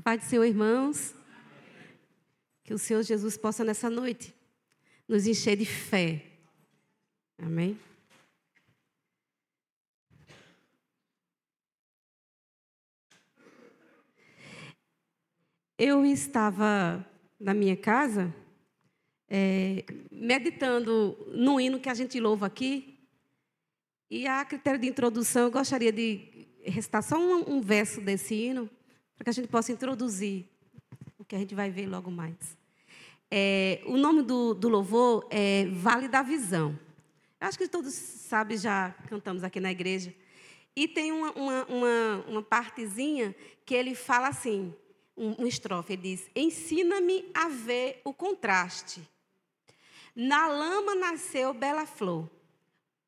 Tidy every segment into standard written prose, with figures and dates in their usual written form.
Paz do Senhor, irmãos. Que o Senhor Jesus possa, nessa noite, nos encher de fé. Amém? Eu estava na minha casa, meditando no hino que a gente louva aqui, e a critério de introdução, eu gostaria de recitar só um verso desse hino, para que a gente possa introduzir o que a gente vai ver logo mais. O nome do louvor é Vale da Visão. Eu acho que todos sabem, já cantamos aqui na igreja. E tem uma partezinha que ele fala assim, uma estrofe, ele diz: ensina-me a ver o contraste. Na lama nasceu bela flor,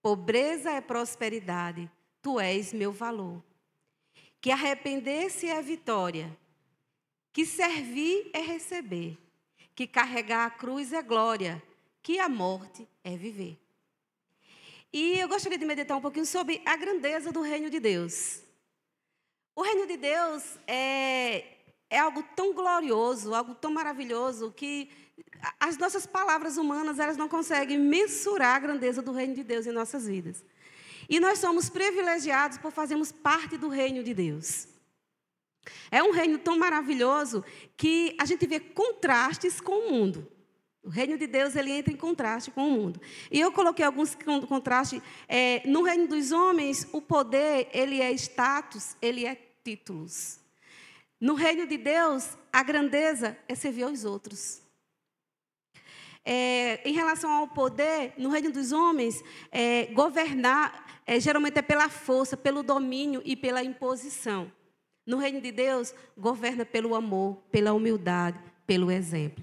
pobreza é prosperidade, tu és meu valor. Que arrepender-se é vitória, que servir é receber, que carregar a cruz é glória, que a morte é viver. E eu gostaria de meditar um pouquinho sobre a grandeza do reino de Deus. O reino de Deus é algo tão glorioso, algo tão maravilhoso, que as nossas palavras humanas elas não conseguem mensurar a grandeza do reino de Deus em nossas vidas. E nós somos privilegiados por fazermos parte do reino de Deus. É um reino tão maravilhoso que a gente vê contrastes com o mundo. O reino de Deus ele entra em contraste com o mundo. E eu coloquei alguns contrastes. No reino dos homens, o poder ele é status, ele é títulos. No reino de Deus, a grandeza é servir aos outros. Em relação ao poder, no reino dos homens, governar geralmente é pela força, pelo domínio e pela imposição. No reino de Deus, governa pelo amor, pela humildade, pelo exemplo.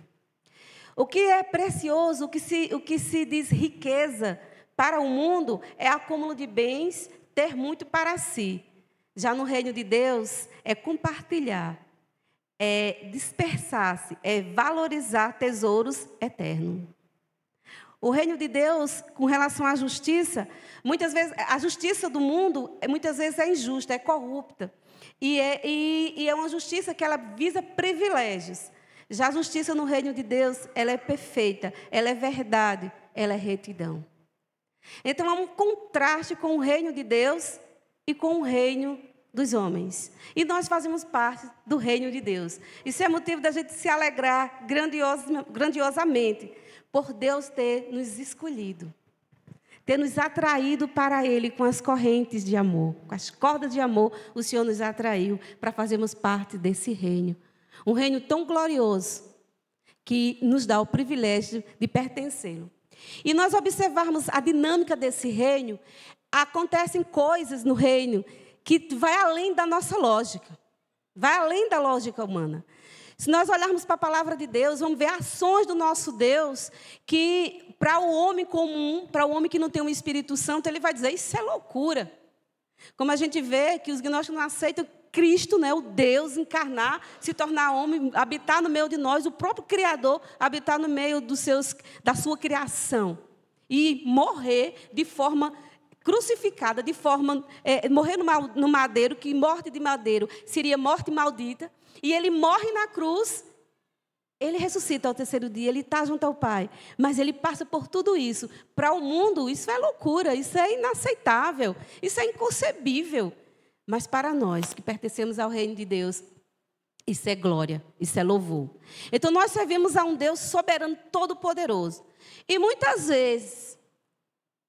O que é precioso, o que se diz riqueza para o mundo é acúmulo de bens, ter muito para si. Já no reino de Deus, é compartilhar, é dispersar-se, é valorizar tesouros eternos. O reino de Deus, com relação à justiça, muitas vezes, a justiça do mundo, muitas vezes é injusta, é corrupta. E é uma justiça que ela visa privilégios. Já a justiça no reino de Deus, ela é perfeita, ela é verdade, ela é retidão. Então, há um contraste com o reino de Deus e com o reino dos homens. E nós fazemos parte do reino de Deus. Isso é motivo da gente se alegrar grandiosamente por Deus ter nos escolhido, ter nos atraído para Ele com as correntes de amor, com as cordas de amor, o Senhor nos atraiu para fazermos parte desse reino. Um reino tão glorioso que nos dá o privilégio de pertencê-lo. E nós observarmos a dinâmica desse reino, acontecem coisas no reino que vai além da nossa lógica, vai além da lógica humana. Se nós olharmos para a palavra de Deus, vamos ver ações do nosso Deus que, para o homem comum, para o homem que não tem um Espírito Santo, ele vai dizer, isso é loucura. Como a gente vê que os gnósticos não aceitam Cristo, né, o Deus encarnar, se tornar homem, habitar no meio de nós, o próprio Criador habitar no meio da sua criação. E morrer de forma crucificada, de forma morrer no madeiro, que morte de madeiro seria morte maldita. E ele morre na cruz, ele ressuscita ao terceiro dia, ele está junto ao Pai. Mas ele passa por tudo isso. Para o mundo, isso é loucura, isso é inaceitável, isso é inconcebível. Mas para nós, que pertencemos ao reino de Deus, isso é glória, isso é louvor. Então, nós servimos a um Deus soberano, todo-poderoso. E muitas vezes,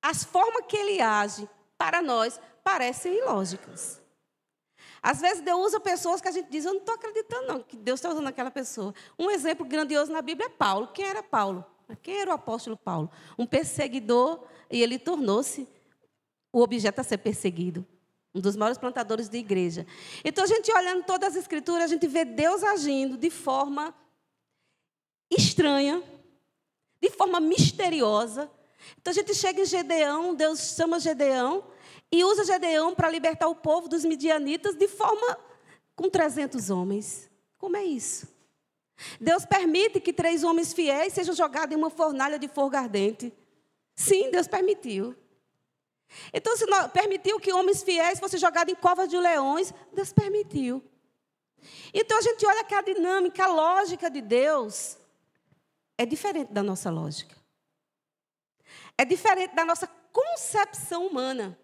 as formas que Ele age para nós parecem ilógicas. Às vezes, Deus usa pessoas que a gente diz, eu não estou acreditando, não, que Deus está usando aquela pessoa. Um exemplo grandioso na Bíblia é Paulo. Quem era Paulo? Quem era o apóstolo Paulo? Um perseguidor, e ele tornou-se o objeto a ser perseguido. Um dos maiores plantadores de igreja. Então, a gente olhando todas as escrituras, a gente vê Deus agindo de forma estranha, de forma misteriosa. Então, a gente chega em Gedeão, Deus chama Gedeão, e usa Gedeão para libertar o povo dos midianitas de forma com 300 homens. Como é isso? Deus permite que 3 homens fiéis sejam jogados em uma fornalha de fogo ardente. Sim, Deus permitiu. Então, se permitiu que homens fiéis fossem jogados em covas de leões, Deus permitiu. Então, a gente olha que a dinâmica, a lógica de Deus é diferente da nossa lógica. É diferente da nossa concepção humana.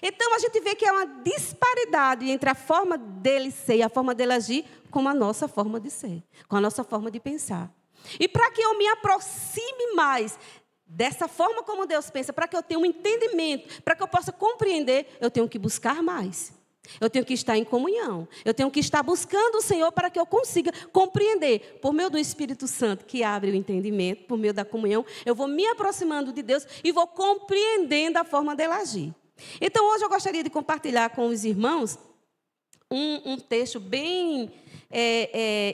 Então, a gente vê que é uma disparidade entre a forma dele ser e a forma dele agir com a nossa forma de ser, com a nossa forma de pensar. E para que eu me aproxime mais dessa forma como Deus pensa, para que eu tenha um entendimento, para que eu possa compreender, eu tenho que buscar mais. Eu tenho que estar em comunhão. Eu tenho que estar buscando o Senhor para que eu consiga compreender. Por meio do Espírito Santo, que abre o entendimento, por meio da comunhão, eu vou me aproximando de Deus e vou compreendendo a forma dele agir. Então, hoje eu gostaria de compartilhar com os irmãos um texto bem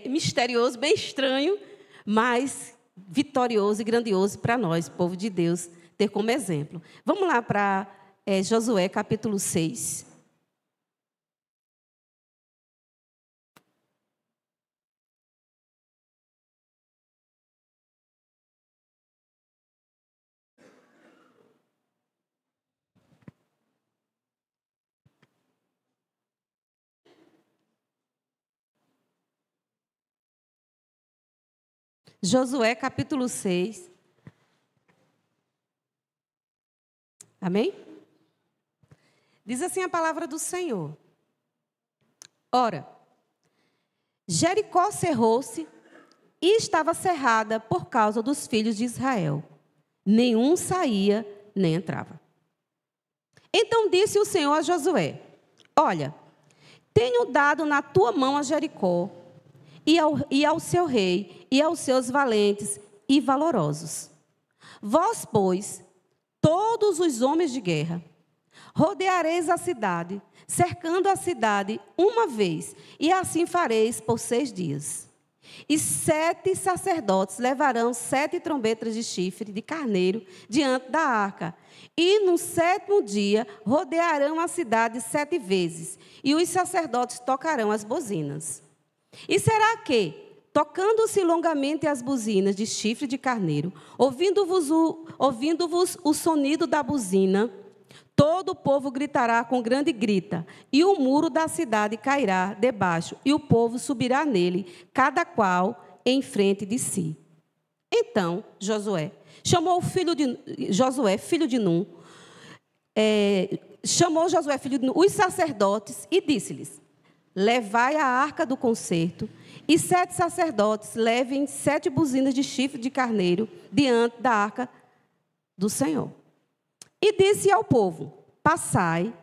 misterioso, bem estranho, mas vitorioso e grandioso para nós, povo de Deus, ter como exemplo. Vamos lá para Josué, capítulo 6. Josué, capítulo 6. Amém? Diz assim a palavra do Senhor. Ora, Jericó cerrou-se e estava cerrada por causa dos filhos de Israel. Nenhum saía nem entrava. Então disse o Senhor a Josué: olha, tenho dado na tua mão a Jericó, e ao seu rei, e aos seus valentes e valorosos. Vós, pois, todos os homens de guerra, rodeareis a cidade, cercando a cidade uma vez, e assim fareis por 6 dias. E 7 sacerdotes levarão 7 trombetas de chifre de carneiro diante da arca. E no 7º dia rodearão a cidade 7 vezes, e os sacerdotes tocarão as buzinas. E será que, tocando-se longamente as buzinas de chifre de carneiro, ouvindo-vos o sonido da buzina, todo o povo gritará com grande grita, e o muro da cidade cairá debaixo, e o povo subirá nele, cada qual em frente de si. Então Josué chamou filho de Num, os sacerdotes e disse-lhes: levai a arca do concerto, e 7 sacerdotes levem 7 buzinas de chifre de carneiro diante da arca do Senhor. E disse ao povo: passai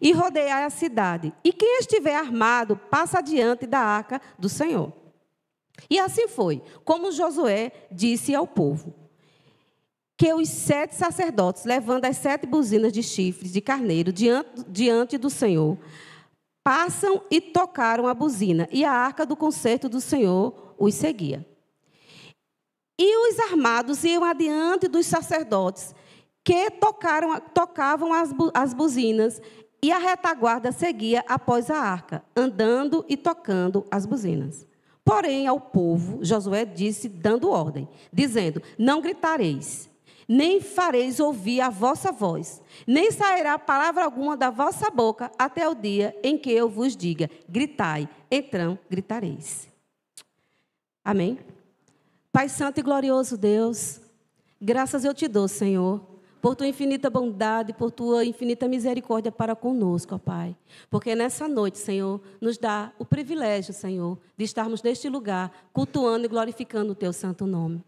e rodeai a cidade, e quem estiver armado, passa adiante da arca do Senhor. E assim foi, como Josué disse ao povo, que os 7 sacerdotes, levando as 7 buzinas de chifres de carneiro diante do Senhor, passam e tocaram a buzina, e a arca do concerto do Senhor os seguia. E os armados iam adiante dos sacerdotes, que tocavam as buzinas, e a retaguarda seguia após a arca, andando e tocando as buzinas. Porém, ao povo, Josué disse, dando ordem, dizendo: não gritareis, nem fareis ouvir a vossa voz, nem sairá palavra alguma da vossa boca, até o dia em que eu vos diga: gritai, então gritareis. Amém? Pai santo e glorioso Deus, graças eu te dou, Senhor, por tua infinita bondade, por tua infinita misericórdia para conosco, ó Pai. Porque nessa noite, Senhor, nos dá o privilégio, Senhor, de estarmos neste lugar, cultuando e glorificando o teu santo nome.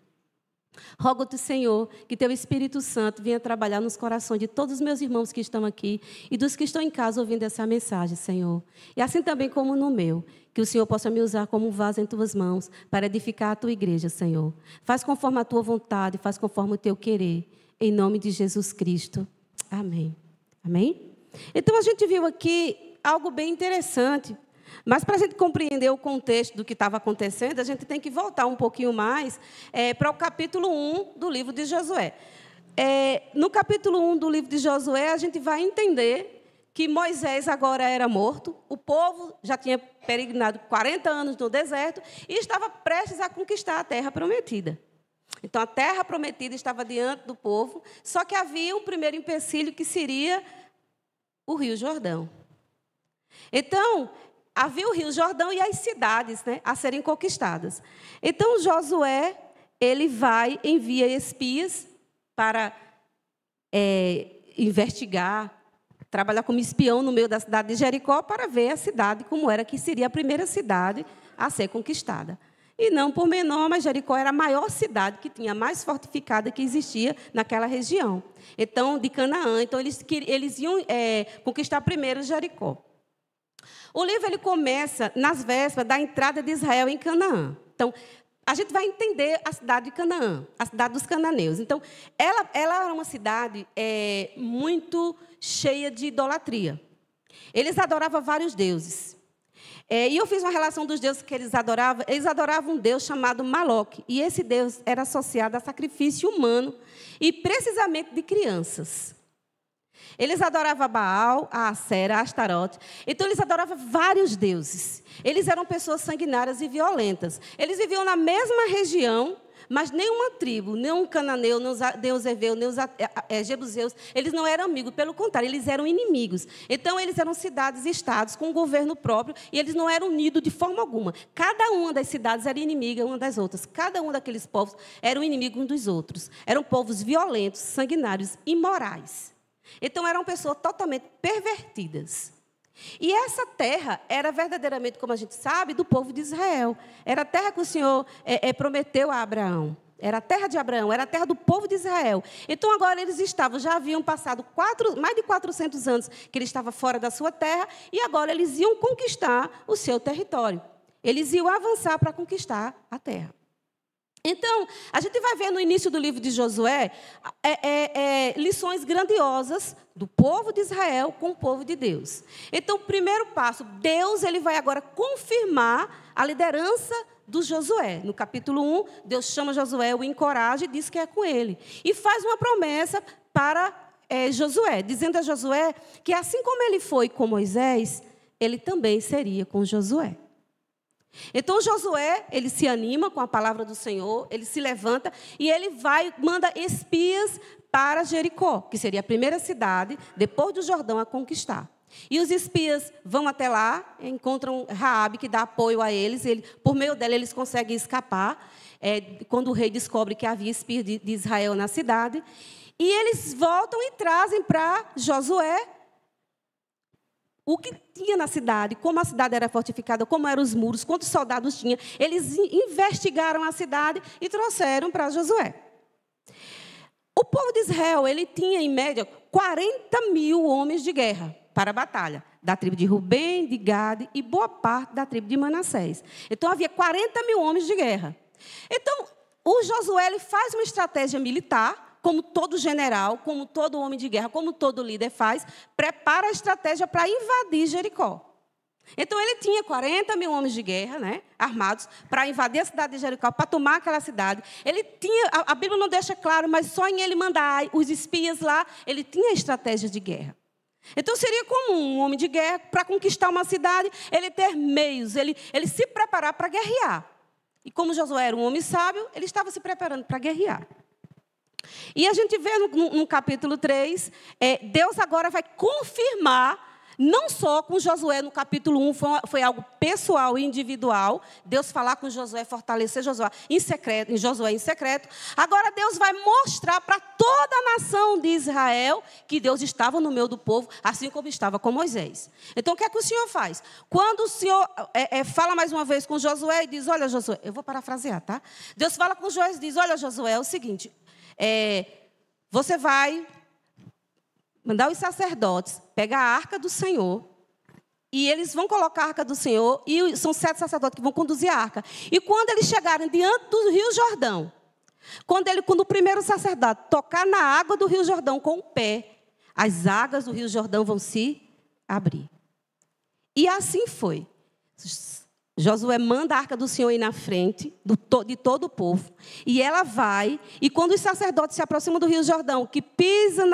Rogo-te, Senhor, que teu Espírito Santo venha trabalhar nos corações de todos os meus irmãos que estão aqui e dos que estão em casa ouvindo essa mensagem, Senhor. E assim também como no meu, que o Senhor possa me usar como um vaso em tuas mãos para edificar a tua igreja, Senhor. Faz conforme a tua vontade, faz conforme o teu querer. Em nome de Jesus Cristo. Amém. Amém? Então, a gente viu aqui algo bem interessante. Mas, para a gente compreender o contexto do que estava acontecendo, a gente tem que voltar um pouquinho mais para o capítulo 1 do livro de Josué. No capítulo 1 do livro de Josué, a gente vai entender que Moisés agora era morto, o povo já tinha peregrinado 40 anos no deserto e estava prestes a conquistar a terra prometida. Então, a terra prometida estava diante do povo, só que havia um primeiro empecilho que seria o Rio Jordão. Então, havia o Rio Jordão e as cidades, né, a serem conquistadas. Então, Josué, ele envia espias para investigar, trabalhar como espião no meio da cidade de Jericó para ver a cidade como era, que seria a primeira cidade a ser conquistada. E não por menor, mas Jericó era a maior cidade que tinha, mais fortificada que existia naquela região. Então, de Canaã. Então, eles iam conquistar primeiro Jericó. O livro ele começa nas vésperas da entrada de Israel em Canaã. Então, a gente vai entender a cidade de Canaã, a cidade dos cananeus. Então, ela era uma cidade muito cheia de idolatria. Eles adoravam vários deuses. E eu fiz uma relação dos deuses que eles adoravam. Eles adoravam um deus chamado Maloque. E esse deus era associado a sacrifício humano e precisamente de crianças. Eles adoravam a Baal, a Acera, a Astarote. Então, eles adoravam vários deuses. Eles eram pessoas sanguinárias e violentas. Eles viviam na mesma região, mas nenhuma tribo, nem cananeu, nem os heveus, nem os jebuseus, eles não eram amigos. Pelo contrário, eles eram inimigos. Então, eles eram cidades e estados com um governo próprio e eles não eram unidos de forma alguma. Cada uma das cidades era inimiga uma das outras. Cada um daqueles povos era um inimigo um dos outros. Eram povos violentos, sanguinários, imorais. Então, eram pessoas totalmente pervertidas. E essa terra era verdadeiramente, como a gente sabe, do povo de Israel. Era a terra que o Senhor prometeu a Abraão. Era a terra de Abraão, era a terra do povo de Israel. Então, agora eles já haviam passado mais de 400 anos que ele estava fora da sua terra, e agora eles iam conquistar o seu território. Eles iam avançar para conquistar a terra. Então, a gente vai ver no início do livro de Josué lições grandiosas do povo de Israel com o povo de Deus. Então, o primeiro passo, Deus ele vai agora confirmar a liderança do Josué. No capítulo 1, Deus chama Josué, o encoraja e diz que é com ele. E faz uma promessa para Josué, dizendo a Josué que assim como ele foi com Moisés, ele também seria com Josué. Então, Josué, ele se anima com a palavra do Senhor, ele se levanta e ele manda espias para Jericó, que seria a primeira cidade, depois do Jordão, a conquistar. E os espias vão até lá, encontram Raabe, que dá apoio a eles, por meio dela eles conseguem escapar, quando o rei descobre que havia espias de Israel na cidade. E eles voltam e trazem para Josué o que tinha na cidade, como a cidade era fortificada, como eram os muros, quantos soldados tinha. Eles investigaram a cidade e trouxeram para Josué. O povo de Israel, ele tinha, em média, 40 mil homens de guerra para a batalha, da tribo de Rubem, de Gade e boa parte da tribo de Manassés. Então, havia 40 mil homens de guerra. Então, o Josué ele faz uma estratégia militar, como todo general, como todo homem de guerra, como todo líder faz, prepara a estratégia para invadir Jericó. Então, ele tinha 40 mil homens de guerra, né, armados, para invadir a cidade de Jericó, para tomar aquela cidade. Ele tinha, a Bíblia não deixa claro, mas só em ele mandar os espias lá, ele tinha estratégias de guerra. Então, seria comum um homem de guerra, para conquistar uma cidade, ele ter meios, ele se preparar para guerrear. E como Josué era um homem sábio, ele estava se preparando para guerrear. E a gente vê no capítulo 3, Deus agora vai confirmar, não só com Josué no capítulo 1, foi algo pessoal e individual, Deus falar com Josué, fortalecer Josué em secreto. Agora Deus vai mostrar para toda a nação de Israel que Deus estava no meio do povo, assim como estava com Moisés. Então, o que é que o Senhor faz? Quando o Senhor fala mais uma vez com Josué e diz, olha Josué, eu vou parafrasear, tá? Deus fala com Josué e diz, olha Josué, é o seguinte, você vai mandar os sacerdotes pegar a arca do Senhor e eles vão colocar a arca do Senhor e são 7 sacerdotes que vão conduzir a arca. E quando eles chegarem diante do Rio Jordão, quando o primeiro sacerdote tocar na água do Rio Jordão com o pé, as águas do Rio Jordão vão se abrir. E assim foi. Josué manda a arca do Senhor ir na frente de todo o povo. E ela vai, e quando os sacerdotes se aproximam do Rio Jordão, que pisam,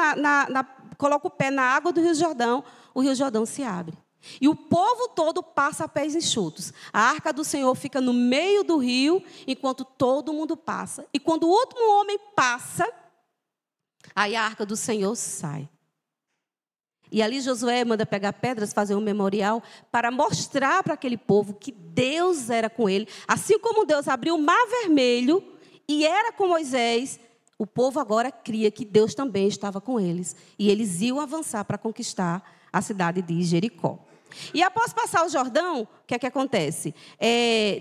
coloca o pé na água do Rio Jordão, o Rio Jordão se abre. E o povo todo passa a pés enxutos. A arca do Senhor fica no meio do rio, enquanto todo mundo passa. E quando o último homem passa, aí a arca do Senhor sai. E ali Josué manda pegar pedras, fazer um memorial, para mostrar para aquele povo que Deus era com ele. Assim como Deus abriu o Mar Vermelho e era com Moisés, o povo agora cria que Deus também estava com eles. E eles iam avançar para conquistar a cidade de Jericó. E após passar o Jordão, o que é que acontece?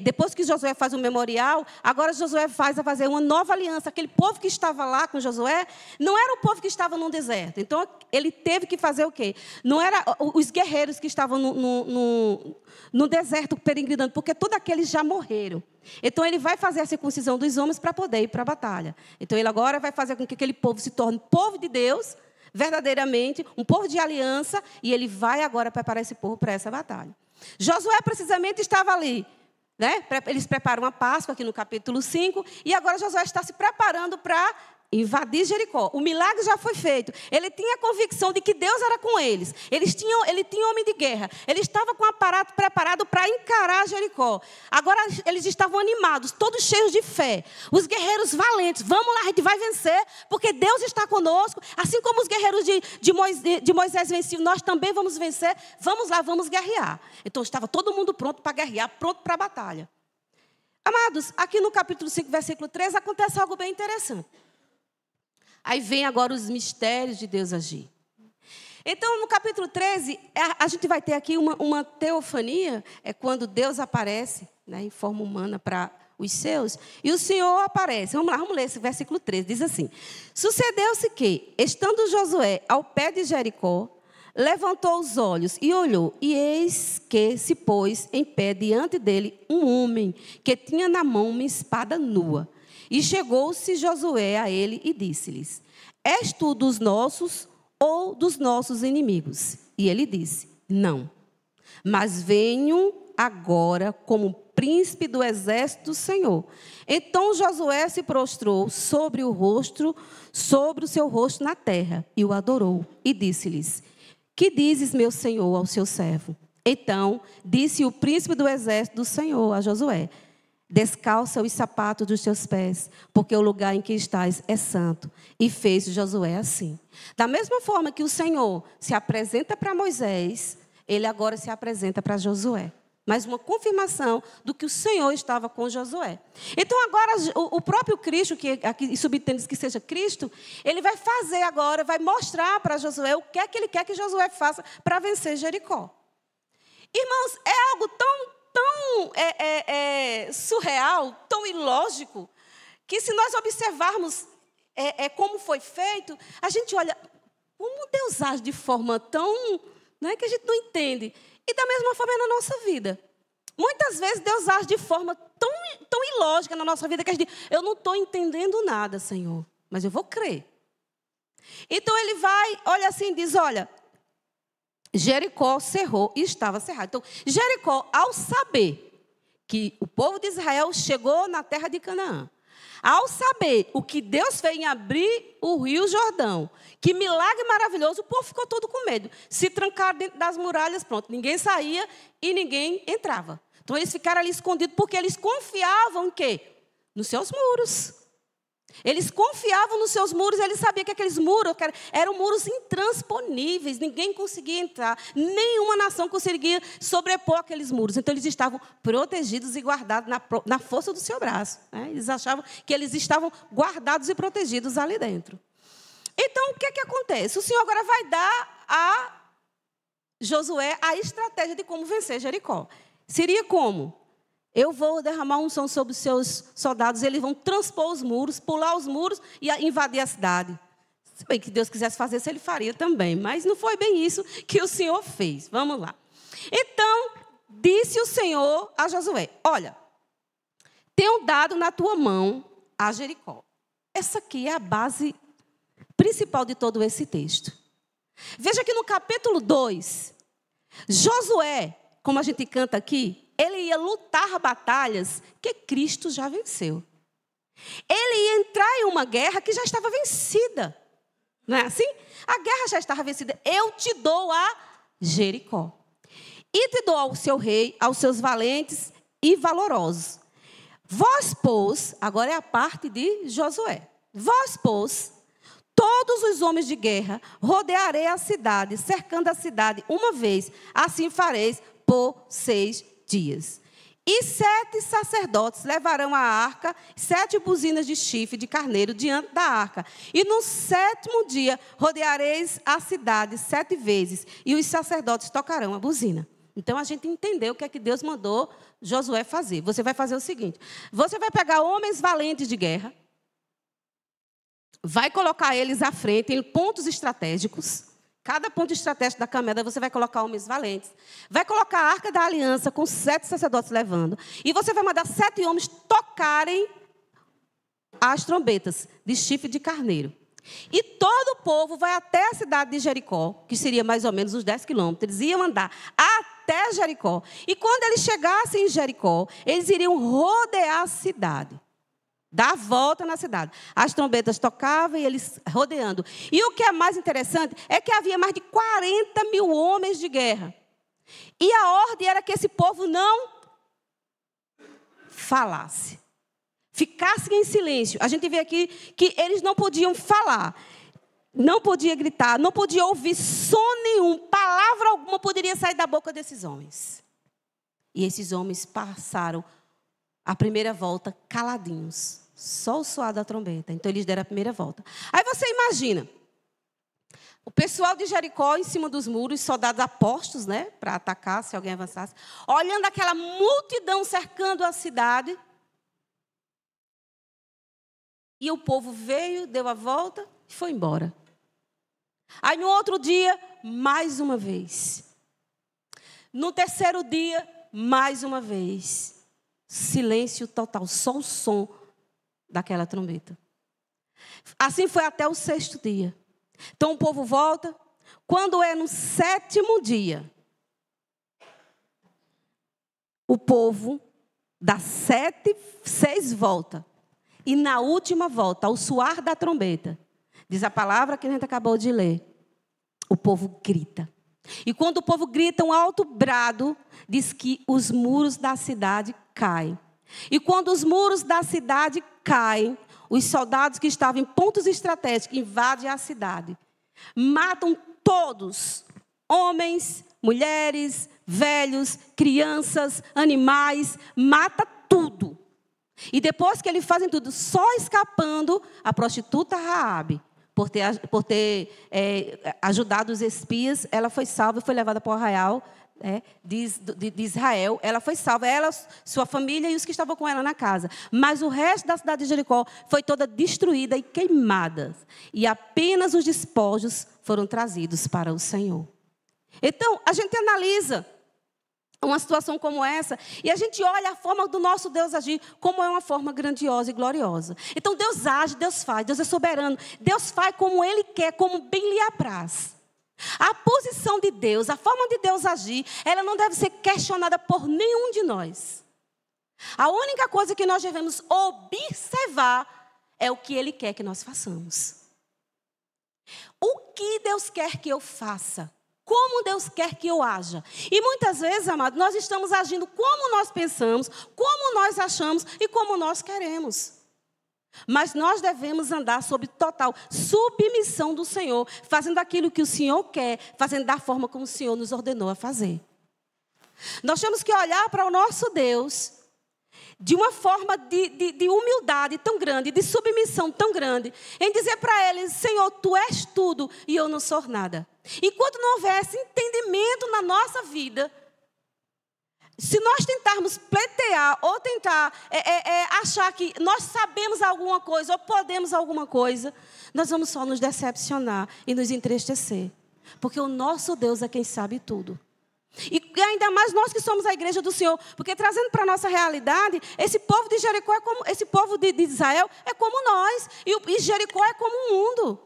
Depois que Josué faz um memorial, agora Josué vai fazer uma nova aliança. Aquele povo que estava lá com Josué, não era o povo que estava no deserto. Então, ele teve que fazer o quê? Não era os guerreiros que estavam no deserto peregrinando, porque todos aqueles já morreram. Então, ele vai fazer a circuncisão dos homens para poder ir para a batalha. Então, ele agora vai fazer com que aquele povo se torne povo de Deus, verdadeiramente, um povo de aliança, e ele vai agora preparar esse povo para essa batalha. Josué, precisamente, estava ali, né? Eles preparam a Páscoa, aqui no capítulo 5, e agora Josué está se preparando para invadir Jericó. O milagre já foi feito. Ele tinha a convicção de que Deus era com eles. Ele tinha homem de guerra. Ele estava com o aparato preparado para encarar Jericó. Agora eles estavam animados, todos cheios de fé. Os guerreiros valentes. Vamos lá, a gente vai vencer, porque Deus está conosco. Assim como os guerreiros de Moisés venciam, nós também vamos vencer. Vamos lá, vamos guerrear. Então estava todo mundo pronto para guerrear, pronto para a batalha. Amados, aqui no capítulo 5, versículo 3, acontece algo bem interessante. Aí vem agora os mistérios de Deus agir. Então, no capítulo 13, a gente vai ter aqui uma teofania, é quando Deus aparece, né, em forma humana para os seus, e o Senhor aparece. Vamos lá, vamos ler esse versículo 13. Diz assim: sucedeu-se que, estando Josué ao pé de Jericó, levantou os olhos e olhou, e eis que se pôs em pé diante dele um homem que tinha na mão uma espada nua. E chegou-se Josué a ele e disse-lhes: és tu dos nossos ou dos nossos inimigos? E ele disse: não, mas venho agora como príncipe do exército do Senhor. Então Josué se prostrou sobre o seu rosto na terra, e o adorou, e disse-lhes: que dizes, meu senhor, ao seu servo? Então disse o príncipe do exército do Senhor a Josué: descalça os sapatos dos teus pés, porque o lugar em que estás é santo. E fez Josué assim. Da mesma forma que o Senhor se apresenta para Moisés, ele agora se apresenta para Josué. Mais uma confirmação do que o Senhor estava com Josué. Então agora o próprio Cristo, que aqui subentende que seja Cristo, ele vai fazer agora, vai mostrar para Josué o que é que ele quer que Josué faça para vencer Jericó. Irmãos, é algo tão surreal, tão ilógico, que se nós observarmos como foi feito, a gente olha, como Deus age de forma tão, né, que a gente não entende. E da mesma forma é na nossa vida. Muitas vezes Deus age de forma tão ilógica na nossa vida, que a gente diz: eu não estou entendendo nada, Senhor, mas eu vou crer. Então ele vai, olha assim, diz: olha, Jericó cerrou e estava cerrado. Então, Jericó, ao saber que o povo de Israel chegou na terra de Canaã, ao saber o que Deus fez em abrir o rio Jordão, que milagre maravilhoso, o povo ficou todo com medo. Se trancaram dentro das muralhas, pronto, ninguém saía e ninguém entrava. Então, eles ficaram ali escondidos porque eles confiavam em quê? Nos seus muros. Eles confiavam nos seus muros, eles sabiam que aqueles muros eram muros intransponíveis, ninguém conseguia entrar, nenhuma nação conseguia sobrepor aqueles muros. Então, eles estavam protegidos e guardados na força do seu braço, né? Eles achavam que eles estavam guardados e protegidos ali dentro. Então, o que é que acontece? O Senhor agora vai dar a Josué a estratégia de como vencer Jericó. Seria como? Eu vou derramar unção sobre os seus soldados, eles vão transpor os muros, pular os muros e invadir a cidade. Se bem que Deus quisesse fazer isso, ele faria também, mas não foi bem isso que o Senhor fez. Vamos lá. Então, disse o Senhor a Josué: olha, tenho dado na tua mão a Jericó. Essa aqui é a base principal de todo esse texto. Veja que no capítulo 2, Josué, como a gente canta aqui, ele ia lutar batalhas que Cristo já venceu. Ele ia entrar em uma guerra que já estava vencida. Não é assim? A guerra já estava vencida. Eu te dou a Jericó. E te dou ao seu rei, aos seus valentes e valorosos. Vós, pois, agora é a parte de Josué. Vós, pois, todos os homens de guerra, rodearei a cidade, cercando a cidade uma vez. Assim fareis por 6 dias. E 7 sacerdotes levarão a arca, 7 buzinas de chifre de carneiro diante da arca. E no 7º dia rodeareis a cidade 7 vezes, e os sacerdotes tocarão a buzina. Então, a gente entendeu o que é que Deus mandou Josué fazer. Você vai fazer o seguinte: você vai pegar homens valentes de guerra, vai colocar eles à frente em pontos estratégicos. Cada ponto estratégico da caminhada você vai colocar homens valentes. Vai colocar a arca da aliança com 7 sacerdotes levando. E você vai mandar 7 homens tocarem as trombetas de chifre de carneiro. E todo o povo vai até a cidade de Jericó, que seria mais ou menos uns 10 quilômetros. Eles iam andar até Jericó. E quando eles chegassem em Jericó, eles iriam rodear a cidade. Dar a volta na cidade. As trombetas tocavam e eles rodeando. E o que é mais interessante é que havia mais de 40 mil homens de guerra. E a ordem era que esse povo não falasse. Ficassem em silêncio. A gente vê aqui que eles não podiam falar. Não podia gritar, não podia ouvir som nenhum. Palavra alguma poderia sair da boca desses homens. E esses homens passaram a primeira volta caladinhos. Só o soar da trombeta. Então, eles deram a primeira volta. Aí você imagina. O pessoal de Jericó em cima dos muros, soldados apostos, né? Para atacar, se alguém avançasse. Olhando aquela multidão cercando a cidade. E o povo veio, deu a volta e foi embora. Aí, no outro dia, mais uma vez. No terceiro dia, mais uma vez. Silêncio total, só o som daquela trombeta. Assim foi até o 6º dia. Então o povo volta. Quando é no 7º dia, o povo dá 6 voltas. E na última volta, ao soar da trombeta, diz a palavra que a gente acabou de ler, o povo grita. E quando o povo grita um alto brado, diz que os muros da cidade caem. E quando os muros da cidade caem, os soldados que estavam em pontos estratégicos invadem a cidade. Matam todos, homens, mulheres, velhos, crianças, animais, mata tudo. E depois que eles fazem tudo, só escapando a prostituta Raabe, por ter ajudado os espias, ela foi salva e foi levada para o arraial de Israel. Ela foi salva, ela, sua família e os que estavam com ela na casa. Mas o resto da cidade de Jericó foi toda destruída e queimada. E apenas os despojos foram trazidos para o Senhor. Então, a gente analisa uma situação como essa, e a gente olha a forma do nosso Deus agir, como é uma forma grandiosa e gloriosa. Então Deus age, Deus faz, Deus é soberano. Deus faz como Ele quer, como bem lhe apraz. A posição de Deus, a forma de Deus agir, ela não deve ser questionada por nenhum de nós. A única coisa que nós devemos observar é o que Ele quer que nós façamos. O que Deus quer que eu faça? Como Deus quer que eu haja? E muitas vezes, amados, nós estamos agindo como nós pensamos, como nós achamos e como nós queremos. Mas nós devemos andar sob total submissão do Senhor, fazendo aquilo que o Senhor quer, fazendo da forma como o Senhor nos ordenou a fazer. Nós temos que olhar para o nosso Deus de uma forma de humildade tão grande, de submissão tão grande, em dizer para Ele: Senhor, Tu és tudo e eu não sou nada. Enquanto não houver esse entendimento na nossa vida, se nós tentarmos pleitear ou tentar achar que nós sabemos alguma coisa ou podemos alguma coisa, nós vamos só nos decepcionar e nos entristecer. Porque o nosso Deus é quem sabe tudo. E ainda mais nós que somos a igreja do Senhor, porque trazendo para a nossa realidade, esse povo de Jericó é como, esse povo de Israel é como nós, e Jericó é como o mundo.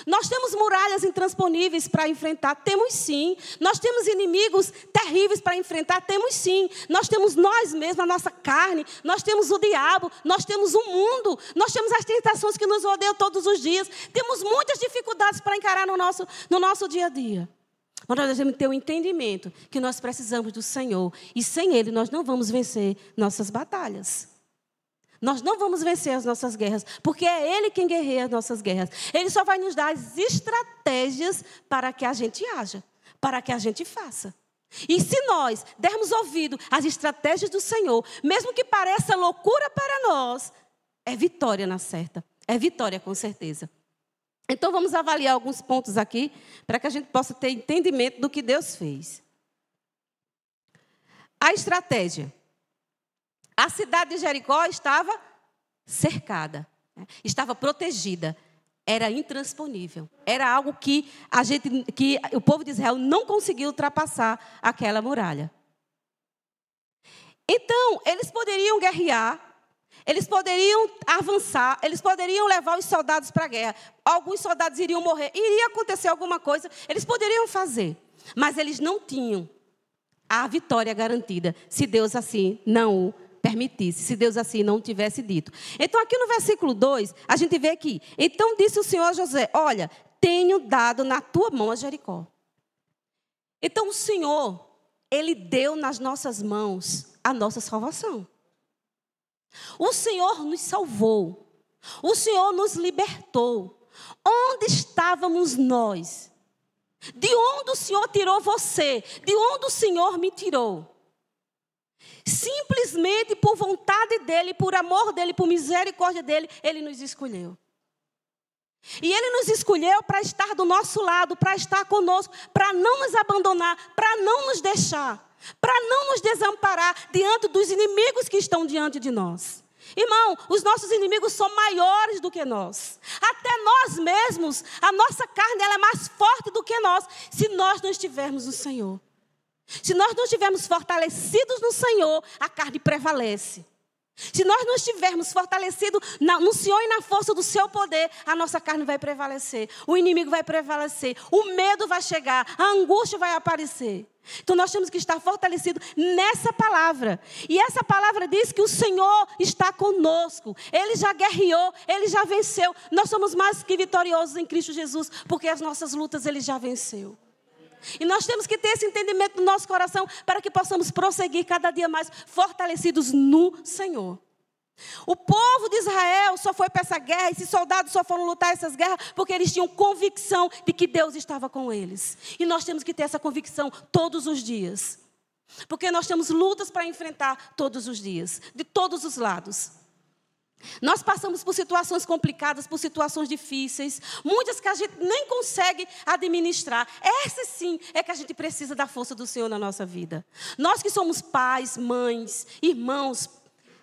Nós temos muralhas intransponíveis para enfrentar, temos sim. Nós temos inimigos terríveis para enfrentar, temos sim. Nós temos nós mesmos, a nossa carne, nós temos o diabo, nós temos o mundo, nós temos as tentações que nos rodeiam todos os dias. Temos muitas dificuldades para encarar no nosso dia a dia. Mas nós devemos ter o entendimento que nós precisamos do Senhor. E sem Ele nós não vamos vencer nossas batalhas. Nós não vamos vencer as nossas guerras, porque é Ele quem guerreia as nossas guerras. Ele só vai nos dar as estratégias para que a gente haja, para que a gente faça. E se nós dermos ouvido às estratégias do Senhor, mesmo que pareça loucura para nós, é vitória na certa. É vitória com certeza. Então vamos avaliar alguns pontos aqui, para que a gente possa ter entendimento do que Deus fez. A estratégia. A cidade de Jericó estava cercada, estava protegida, era intransponível. Era algo que o povo de Israel não conseguiu ultrapassar aquela muralha. Então, eles poderiam guerrear, eles poderiam avançar, eles poderiam levar os soldados para a guerra. Alguns soldados iriam morrer, iria acontecer alguma coisa, eles poderiam fazer, mas eles não tinham a vitória garantida, se Deus assim não o permitisse, se Deus assim não tivesse dito. Então, aqui no versículo 2, a gente vê aqui: então disse o Senhor a Josué: olha, tenho dado na tua mão a Jericó. Então, o Senhor, Ele deu nas nossas mãos a nossa salvação. O Senhor nos salvou. O Senhor nos libertou. Onde estávamos nós? De onde o Senhor tirou você? De onde o Senhor me tirou? Simplesmente por vontade dEle, por amor dEle, por misericórdia dEle, Ele nos escolheu. E Ele nos escolheu para estar do nosso lado, para estar conosco, para não nos abandonar, para não nos deixar, para não nos desamparar diante dos inimigos que estão diante de nós. Irmão, os nossos inimigos são maiores do que nós. Até nós mesmos, a nossa carne ela é mais forte do que nós, se nós não estivermos no Senhor. Se nós não estivermos fortalecidos no Senhor, a carne prevalece. Se nós não estivermos fortalecidos no Senhor e na força do seu poder, a nossa carne vai prevalecer. O inimigo vai prevalecer. O medo vai chegar. A angústia vai aparecer. Então nós temos que estar fortalecidos nessa palavra. E essa palavra diz que o Senhor está conosco. Ele já guerreou, Ele já venceu. Nós somos mais que vitoriosos em Cristo Jesus, porque as nossas lutas Ele já venceu. E nós temos que ter esse entendimento no nosso coração para que possamos prosseguir cada dia mais fortalecidos no Senhor. O povo de Israel só foi para essa guerra, esses soldados só foram lutar essas guerras porque eles tinham convicção de que Deus estava com eles. E nós temos que ter essa convicção todos os dias. Porque nós temos lutas para enfrentar todos os dias, de todos os lados. Nós passamos por situações complicadas, por situações difíceis, muitas que a gente nem consegue administrar. Essa sim é que a gente precisa da força do Senhor na nossa vida. Nós que somos pais, mães, irmãos,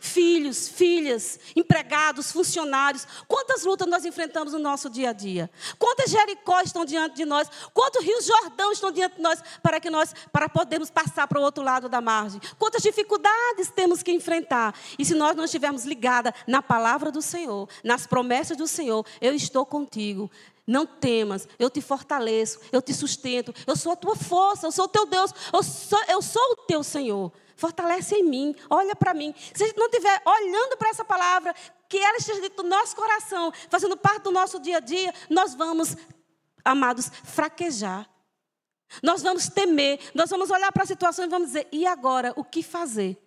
filhos, filhas, empregados, funcionários, quantas lutas nós enfrentamos no nosso dia a dia? Quantas Jericó estão diante de nós? Quantos rios Jordão estão diante de nós para podermos passar para o outro lado da margem? Quantas dificuldades temos que enfrentar? E se nós não estivermos ligadas na palavra do Senhor, nas promessas do Senhor: eu estou contigo, não temas, eu te fortaleço, eu te sustento, eu sou a tua força, eu sou o teu Deus, eu sou o teu Senhor. Fortalece em mim, olha para mim. Se a gente não estiver olhando para essa palavra, que ela esteja dentro do nosso coração, fazendo parte do nosso dia a dia, nós vamos, amados, fraquejar. Nós vamos temer, nós vamos olhar para a situação e vamos dizer: e agora, o que fazer?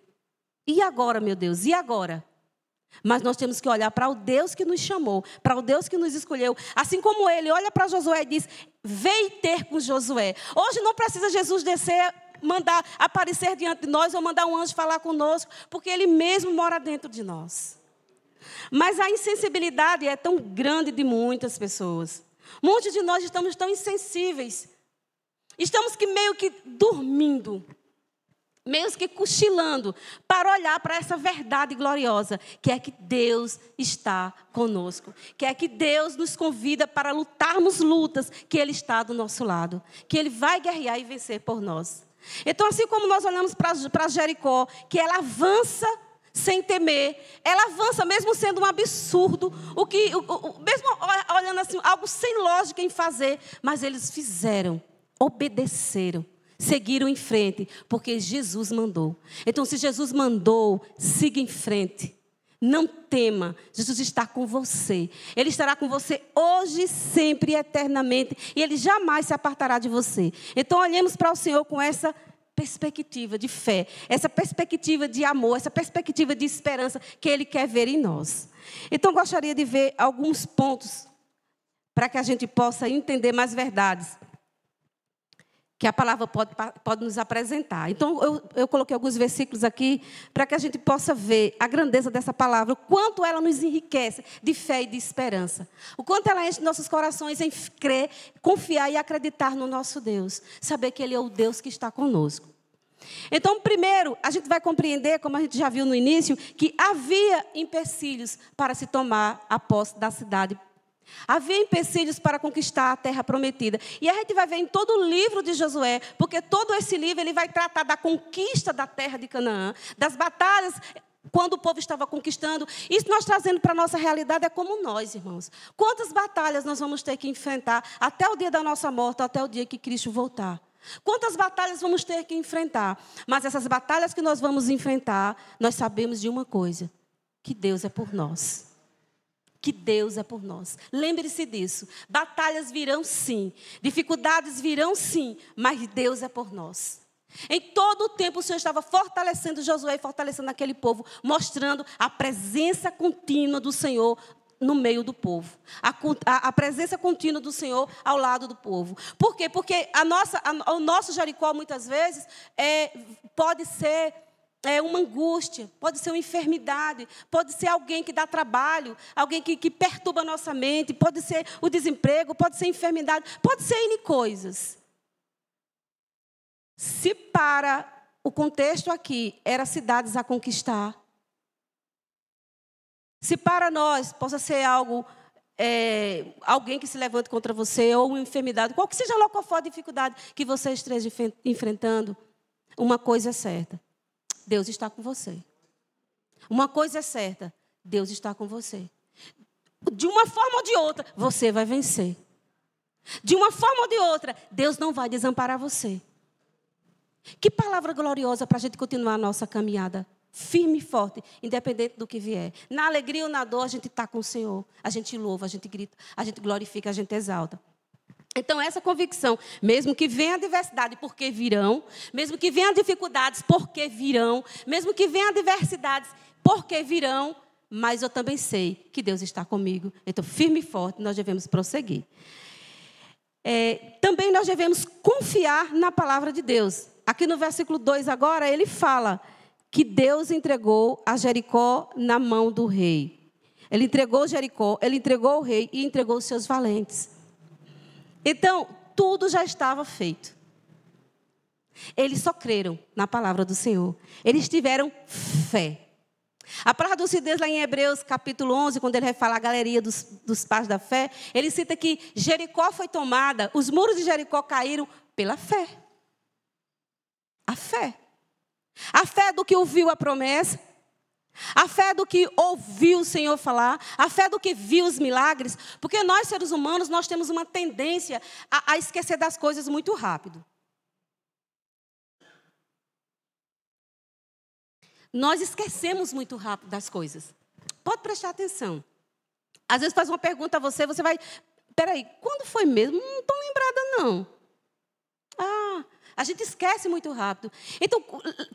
E agora, meu Deus, e agora? Mas nós temos que olhar para o Deus que nos chamou, para o Deus que nos escolheu. Assim como Ele olha para Josué e diz: vem ter com Josué. Hoje não precisa Jesus descer, mandar aparecer diante de nós ou mandar um anjo falar conosco, porque Ele mesmo mora dentro de nós. Mas a insensibilidade é tão grande de muitas pessoas. Muitos de nós estamos tão insensíveis. Estamos meio que dormindo, meio que cochilando, para olhar para essa verdade gloriosa, que é que Deus está conosco, que é que Deus nos convida para lutarmos lutas, que Ele está do nosso lado, que Ele vai guerrear e vencer por nós. Então, assim como nós olhamos para Jericó, que ela avança sem temer, ela avança mesmo sendo um absurdo, mesmo olhando assim, algo sem lógica em fazer, mas eles fizeram, obedeceram, seguiram em frente, porque Jesus mandou. Então, se Jesus mandou, siga em frente. Não tema, Jesus está com você. Ele estará com você hoje, sempre e eternamente. E Ele jamais se apartará de você. Então, olhemos para o Senhor com essa perspectiva de fé, essa perspectiva de amor, essa perspectiva de esperança que Ele quer ver em nós. Então, gostaria de ver alguns pontos para que a gente possa entender mais verdades que a palavra pode nos apresentar. Então, eu coloquei alguns versículos aqui para que a gente possa ver a grandeza dessa palavra, o quanto ela nos enriquece de fé e de esperança. O quanto ela enche nossos corações em crer, confiar e acreditar no nosso Deus. Saber que Ele é o Deus que está conosco. Então, primeiro, a gente vai compreender, como a gente já viu no início, que havia empecilhos para se tomar a posse da cidade. Havia empecilhos para conquistar a terra prometida. E a gente vai ver em todo o livro de Josué, porque todo esse livro ele vai tratar da conquista da terra de Canaã, das batalhas quando o povo estava conquistando. Isso nós trazendo para a nossa realidade é como nós, irmãos. Quantas batalhas nós vamos ter que enfrentar até o dia da nossa morte, até o dia que Cristo voltar? Quantas batalhas vamos ter que enfrentar? Mas essas batalhas que nós vamos enfrentar, nós sabemos de uma coisa, que Deus é por nós. Que Deus é por nós. Lembre-se disso. Batalhas virão sim. Dificuldades virão sim. Mas Deus é por nós. Em todo o tempo o Senhor estava fortalecendo Josué e fortalecendo aquele povo. Mostrando a presença contínua do Senhor no meio do povo. A presença contínua do Senhor ao lado do povo. Por quê? Porque o nosso Jericó muitas vezes pode ser... uma angústia, pode ser uma enfermidade, pode ser alguém que dá trabalho, alguém que perturba a nossa mente, pode ser o desemprego, pode ser enfermidade, pode ser N coisas. Se para o contexto aqui era cidades a conquistar, se para nós possa ser algo, alguém que se levante contra você, ou uma enfermidade, qual que seja lá qual for a dificuldade que você esteja enfrentando, uma coisa é certa. Deus está com você. Uma coisa é certa, Deus está com você. De uma forma ou de outra, você vai vencer. De uma forma ou de outra, Deus não vai desamparar você. Que palavra gloriosa para a gente continuar a nossa caminhada. Firme e forte, independente do que vier. Na alegria ou na dor, a gente está com o Senhor. A gente louva, a gente grita, a gente glorifica, a gente exalta. Então, essa convicção, mesmo que venha adversidade, porque virão, mesmo que venha dificuldades, porque virão, mesmo que venha adversidades, porque virão, mas eu também sei que Deus está comigo. Então, firme e forte, nós devemos prosseguir. Também nós devemos confiar na palavra de Deus. Aqui no versículo 2 agora, ele fala que Deus entregou a Jericó na mão do rei. Ele entregou Jericó, ele entregou o rei e entregou os seus valentes. Então, tudo já estava feito. Eles só creram na palavra do Senhor. Eles tiveram fé. A palavra do Deus lá em Hebreus, capítulo 11, quando ele vai falar a galeria dos pais da fé, ele cita que Jericó foi tomada, os muros de Jericó caíram pela fé. A fé. A fé do que ouviu a promessa. A fé do que ouviu o Senhor falar, a fé do que viu os milagres, porque nós, seres humanos, nós temos uma tendência a esquecer das coisas muito rápido. Nós esquecemos muito rápido das coisas. Pode prestar atenção. Às vezes faz uma pergunta a você, você vai... Peraí, quando foi mesmo? Não estou lembrada, não. A gente esquece muito rápido. Então,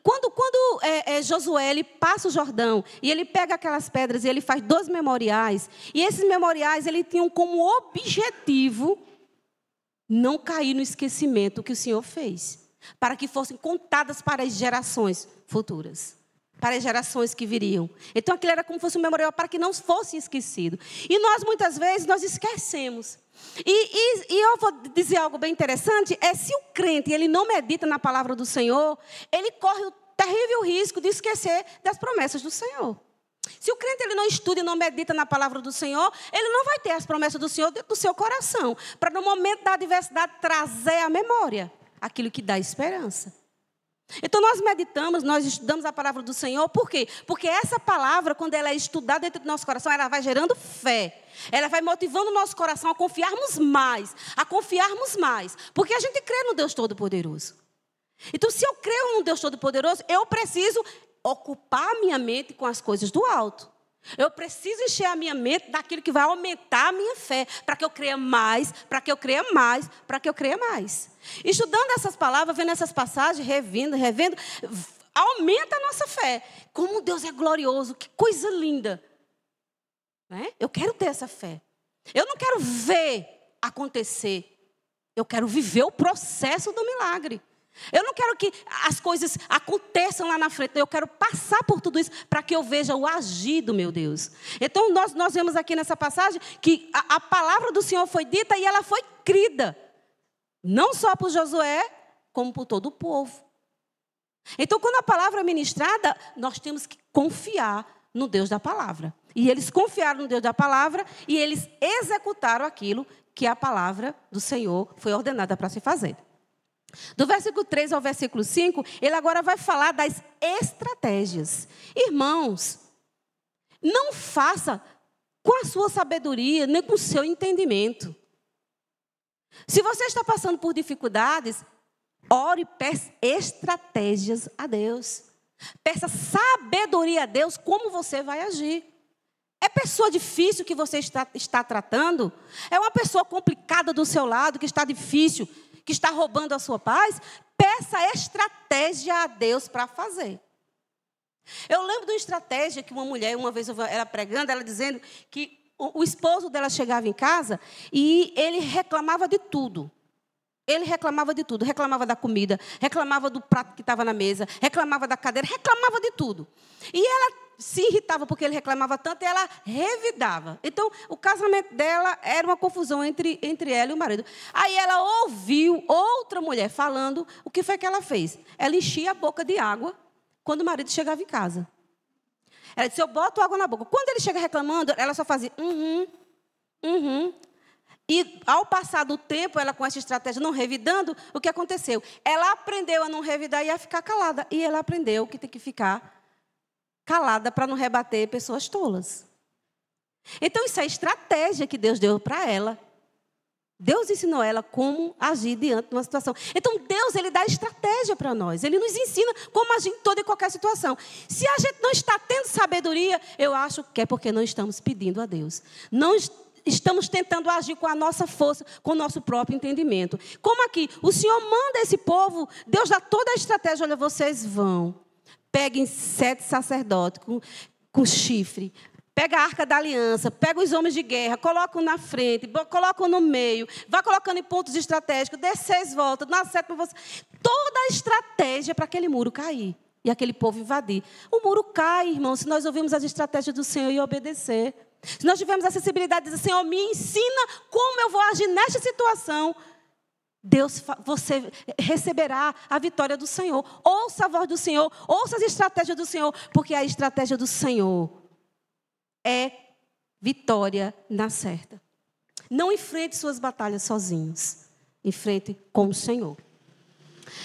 quando Josué ele passa o Jordão e ele pega aquelas pedras e ele faz 2 memoriais, e esses memoriais ele tinham como objetivo não cair no esquecimento que o Senhor fez, para que fossem contadas para as gerações futuras, para as gerações que viriam. Então, aquilo era como se fosse um memorial para que não fosse esquecido. E nós, muitas vezes, nós esquecemos. E eu vou dizer algo bem interessante, se o crente ele não medita na palavra do Senhor, ele corre o terrível risco de esquecer das promessas do Senhor. Se o crente ele não estuda e não medita na palavra do Senhor, ele não vai ter as promessas do Senhor dentro do seu coração, para no momento da adversidade trazer à memória aquilo que dá esperança. Então nós meditamos, nós estudamos a palavra do Senhor, por quê? Porque essa palavra, quando ela é estudada dentro do nosso coração, ela vai gerando fé. Ela vai motivando o nosso coração a confiarmos mais, porque a gente crê no Deus Todo-Poderoso. Então, se eu creio no Deus Todo-Poderoso, eu preciso ocupar a minha mente com as coisas do alto. Eu preciso encher a minha mente daquilo que vai aumentar a minha fé, para que eu creia mais, para que eu creia mais, para que eu creia mais. Estudando essas palavras, vendo essas passagens, revendo, aumenta a nossa fé. Como Deus é glorioso, que coisa linda. Né? Eu quero ter essa fé. Eu não quero ver acontecer. Eu quero viver o processo do milagre. Eu não quero que as coisas aconteçam lá na frente. Eu quero passar por tudo isso para que eu veja o agir do meu Deus. Então, nós vemos aqui nessa passagem que a palavra do Senhor foi dita e ela foi crida. Não só por Josué, como por todo o povo. Então, quando a palavra é ministrada, nós temos que confiar no Deus da palavra. E eles confiaram no Deus da palavra e eles executaram aquilo que a palavra do Senhor foi ordenada para se fazer. Do versículo 3 ao versículo 5, ele agora vai falar das estratégias. Irmãos, não faça com a sua sabedoria, nem com o seu entendimento. Se você está passando por dificuldades, ore e peça estratégias a Deus. Peça sabedoria a Deus, como você vai agir. É pessoa difícil que você está tratando? É uma pessoa complicada do seu lado, que está difícil, que está roubando a sua paz? Peça estratégia a Deus para fazer. Eu lembro de uma estratégia que uma mulher, uma vez ela pregando, ela dizendo que o esposo dela chegava em casa e ele reclamava de tudo. Ele reclamava de tudo, reclamava da comida, reclamava do prato que estava na mesa, reclamava da cadeira, reclamava de tudo. E ela se irritava porque ele reclamava tanto e ela revidava. Então, o casamento dela era uma confusão entre ela e o marido. Aí ela ouviu outra mulher falando, o que foi que ela fez? Ela enchia a boca de água quando o marido chegava em casa. Ela disse, eu boto água na boca. Quando ele chega reclamando, ela só fazia, E, ao passar do tempo, ela com essa estratégia, não revidando, o que aconteceu? Ela aprendeu a não revidar e a ficar calada. E ela aprendeu que tem que ficar calada para não rebater pessoas tolas. Então, isso é estratégia que Deus deu para ela. Deus ensinou ela como agir diante de uma situação. Então, Deus, Ele dá estratégia para nós. Ele nos ensina como agir em toda e qualquer situação. Se a gente não está tendo sabedoria, eu acho que é porque não estamos pedindo a Deus. Não estamos tentando agir com a nossa força, com o nosso próprio entendimento. Como aqui, o Senhor manda esse povo, Deus dá toda a estratégia. Olha, vocês vão, peguem 7 sacerdotes com chifre, pega a arca da aliança, pega os homens de guerra, colocam na frente, colocam no meio, vai colocando em pontos estratégicos, dê 6 voltas, na 7ª você... Toda a estratégia para aquele muro cair e aquele povo invadir. O muro cai, irmão, se nós ouvirmos as estratégias do Senhor e obedecer. Se nós tivermos a sensibilidade de dizer, Senhor, me ensina como eu vou agir nesta situação, você receberá a vitória do Senhor. Ouça a voz do Senhor, ouça as estratégias do Senhor, porque a estratégia do Senhor é vitória na certa. Não enfrente suas batalhas sozinhos. Enfrente com o Senhor.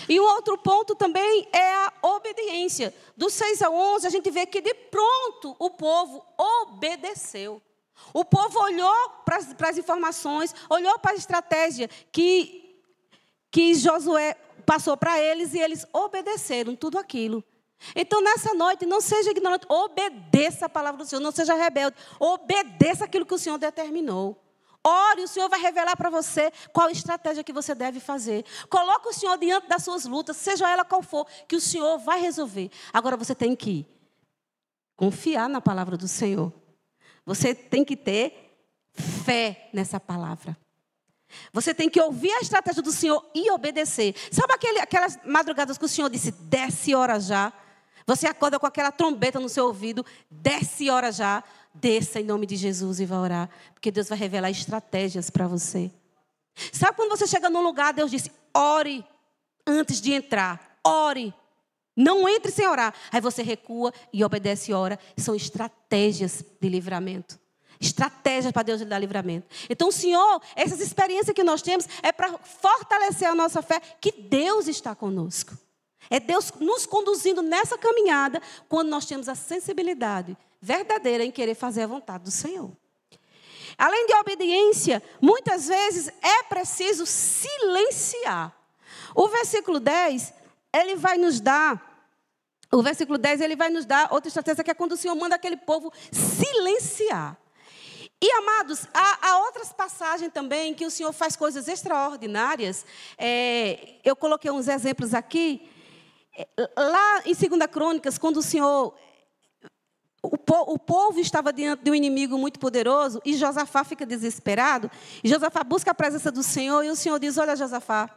E um outro ponto também é a obediência. Do 6 ao 11, a gente vê que de pronto o povo obedeceu. O povo olhou para as informações, olhou para a estratégia que Josué passou para eles e eles obedeceram tudo aquilo. Então, nessa noite, não seja ignorante, obedeça a palavra do Senhor, não seja rebelde, obedeça aquilo que o Senhor determinou. Ore, o Senhor vai revelar para você qual estratégia que você deve fazer. Coloque o Senhor diante das suas lutas, seja ela qual for, que o Senhor vai resolver. Agora, você tem que confiar na palavra do Senhor. Você tem que ter fé nessa palavra. Você tem que ouvir a estratégia do Senhor e obedecer. Sabe aquelas madrugadas que o Senhor disse, desce hora já? Você acorda com aquela trombeta no seu ouvido, desce hora já. Desça em nome de Jesus e vai orar, porque Deus vai revelar estratégias para você. Sabe quando você chega num lugar, Deus disse, ore antes de entrar, ore. Não entre sem orar. Aí você recua e obedece e ora. São estratégias de livramento. Estratégias para Deus lhe dar livramento. Então, o Senhor, essas experiências que nós temos é para fortalecer a nossa fé que Deus está conosco. É Deus nos conduzindo nessa caminhada quando nós temos a sensibilidade verdadeira em querer fazer a vontade do Senhor. Além de obediência, muitas vezes é preciso silenciar. O versículo 10, ele vai nos dar O versículo 10, ele vai nos dar outra estratégia, que é quando o Senhor manda aquele povo silenciar. E, amados, há outras passagens também que o Senhor faz coisas extraordinárias. Eu coloquei uns exemplos aqui. Lá em 2 Crônicas, quando o Senhor... O povo estava diante de um inimigo muito poderoso e Josafá fica desesperado. E Josafá busca a presença do Senhor e o Senhor diz, olha, Josafá...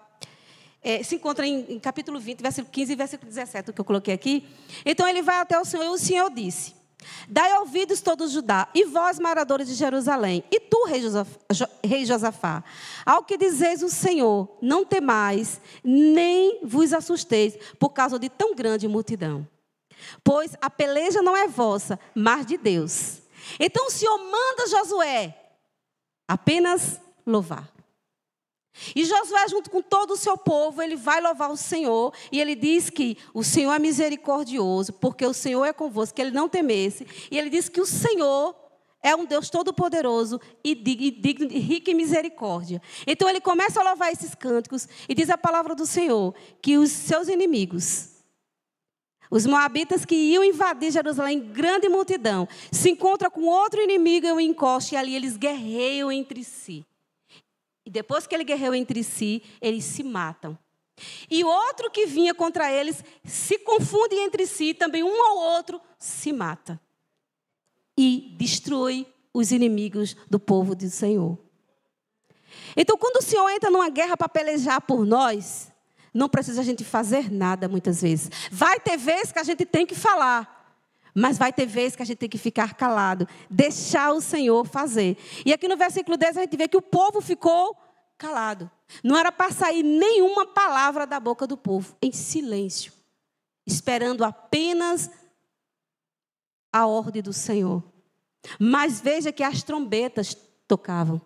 se encontra em capítulo 20, versículo 15 e versículo 17, o que eu coloquei aqui. Então, ele vai até o Senhor e o Senhor disse... Dai ouvidos todo Judá, e vós, moradores de Jerusalém, e tu, rei Josafá, ao que dizeis o Senhor, não temais, nem vos assusteis, por causa de tão grande multidão. Pois a peleja não é vossa, mas de Deus. Então o Senhor manda Josué apenas louvar. E Josué, junto com todo o seu povo, ele vai louvar o Senhor. E ele diz que o Senhor é misericordioso, porque o Senhor é convosco, que ele não temesse. E ele diz que o Senhor é um Deus todo-poderoso e digno, rico em misericórdia. Então ele começa a louvar esses cânticos e diz a palavra do Senhor, que os seus inimigos, os moabitas que iam invadir Jerusalém em grande multidão, se encontram com outro inimigo em um encoste, e ali eles guerreiam entre si. E depois que ele guerreou entre si, eles se matam. E o outro que vinha contra eles se confunde entre si, também um ao outro se mata. E destrói os inimigos do povo do Senhor. Então, quando o Senhor entra numa guerra para pelejar por nós, não precisa a gente fazer nada muitas vezes. Vai ter vezes que a gente tem que falar, mas vai ter vezes que a gente tem que ficar calado, deixar o Senhor fazer. E aqui no versículo 10 a gente vê que o povo ficou calado. Não era para sair nenhuma palavra da boca do povo, em silêncio, esperando apenas a ordem do Senhor. Mas veja que as trombetas tocavam.